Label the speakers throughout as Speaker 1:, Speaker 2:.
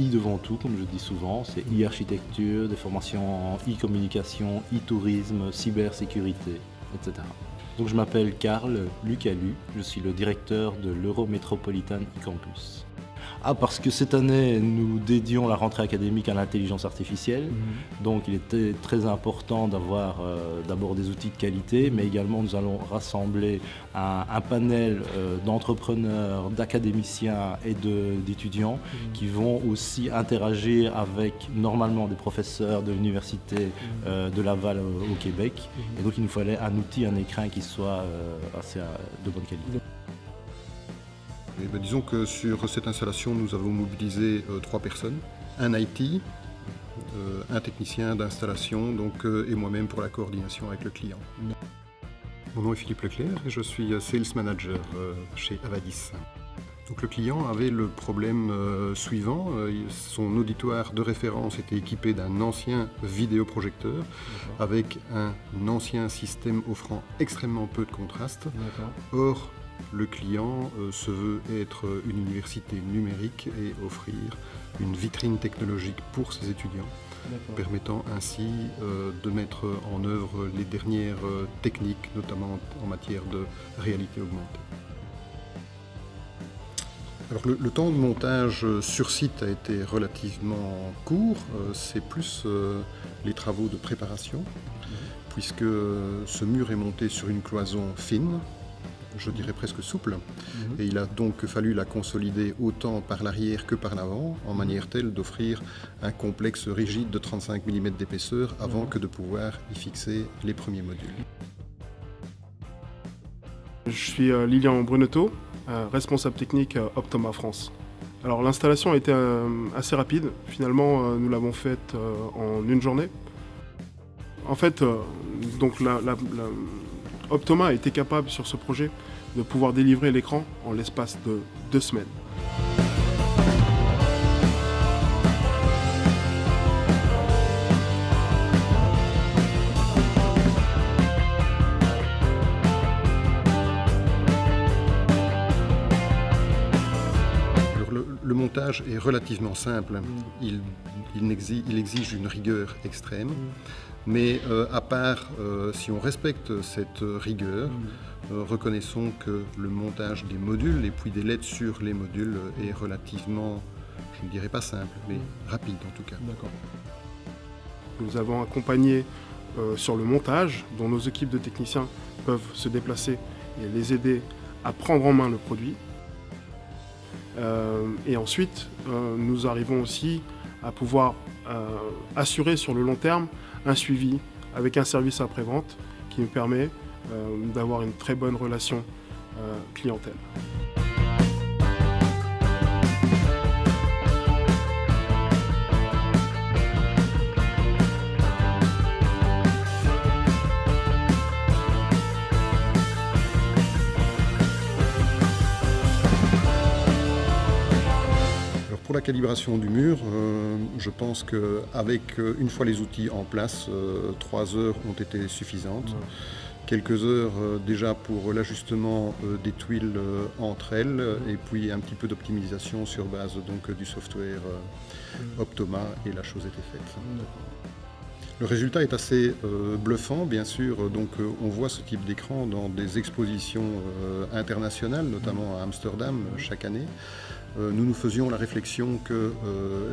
Speaker 1: I devant tout, comme je dis souvent, c'est e-architecture, des formations en e-communication, e-tourisme, cybersécurité, etc. Donc je m'appelle Karl Lucalu, je suis le directeur de l'Eurométropolitan e-Campus. Parce que cette année, nous dédions la rentrée académique à l'intelligence artificielle. Donc il était très important d'avoir d'abord des outils de qualité, mais également nous allons rassembler un panel d'entrepreneurs, d'académiciens et d'étudiants qui vont aussi interagir avec normalement des professeurs de l'université de Laval au Québec. Et donc il nous fallait un outil, un écran qui soit assez de bonne qualité.
Speaker 2: Disons que sur cette installation, nous avons mobilisé 3 personnes, un IT, un technicien d'installation et moi-même pour la coordination avec le client. Mon nom est Philippe Leclerc et je suis Sales Manager chez Avadis. Donc le client avait le problème suivant, son auditoire de référence était équipé d'un ancien vidéoprojecteur avec un ancien système offrant extrêmement peu de contraste. Or, le client se veut être une université numérique et offrir une vitrine technologique pour ses étudiants, permettant ainsi de mettre en œuvre les dernières techniques, notamment en matière de réalité augmentée. Alors le temps de montage sur site a été relativement court, c'est plus les travaux de préparation, puisque ce mur est monté sur une cloison fine, je dirais presque souple, et il a donc fallu la consolider autant par l'arrière que par l'avant, en manière telle d'offrir un complexe rigide de 35 mm d'épaisseur avant que de pouvoir y fixer les premiers modules.
Speaker 3: Je suis Lilian Brunetto, responsable technique Optoma France. Alors l'installation a été assez rapide, finalement nous l'avons faite en une journée. En fait, Optoma a été capable sur ce projet de pouvoir délivrer l'écran en l'espace de 2 semaines.
Speaker 2: Alors, le montage est relativement simple, il exige une rigueur extrême. Mais à part, si on respecte cette rigueur, reconnaissons que le montage des modules et puis des LED sur les modules est relativement, je ne dirais pas simple, mais rapide en tout cas.
Speaker 3: Nous avons accompagné sur le montage, dont nos équipes de techniciens peuvent se déplacer et les aider à prendre en main le produit. Et ensuite, nous arrivons aussi à pouvoir assurer sur le long terme un suivi avec un service après-vente qui nous permet d'avoir une très bonne relation clientèle.
Speaker 2: Pour la calibration du mur, je pense qu'avec une fois les outils en place, 3 heures ont été suffisantes. Quelques heures déjà pour l'ajustement des tuiles entre elles et puis un petit peu d'optimisation sur base du software Optoma et la chose était faite. Le résultat est assez bluffant, bien sûr. On voit ce type d'écran dans des expositions internationales, notamment à Amsterdam chaque année. Nous faisions la réflexion que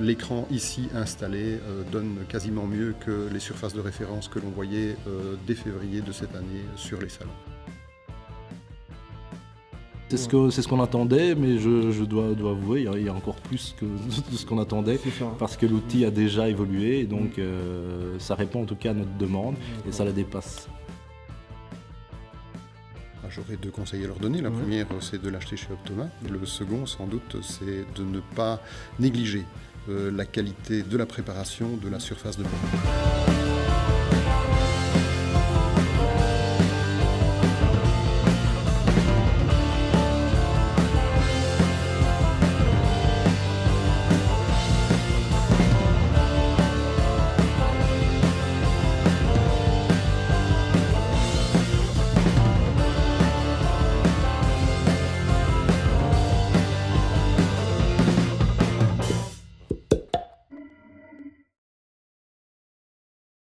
Speaker 2: l'écran ici installé donne quasiment mieux que les surfaces de référence que l'on voyait dès février de cette année sur les salons.
Speaker 1: C'est ce qu'on attendait, mais je dois avouer, il y a encore plus que de ce qu'on attendait, parce que l'outil a déjà évolué, et donc ça répond en tout cas à notre demande, et ça la dépasse.
Speaker 2: J'aurais 2 conseils à leur donner. La première, c'est de l'acheter chez Optoma. Le second, sans doute, c'est de ne pas négliger la qualité de la préparation de la surface de montage.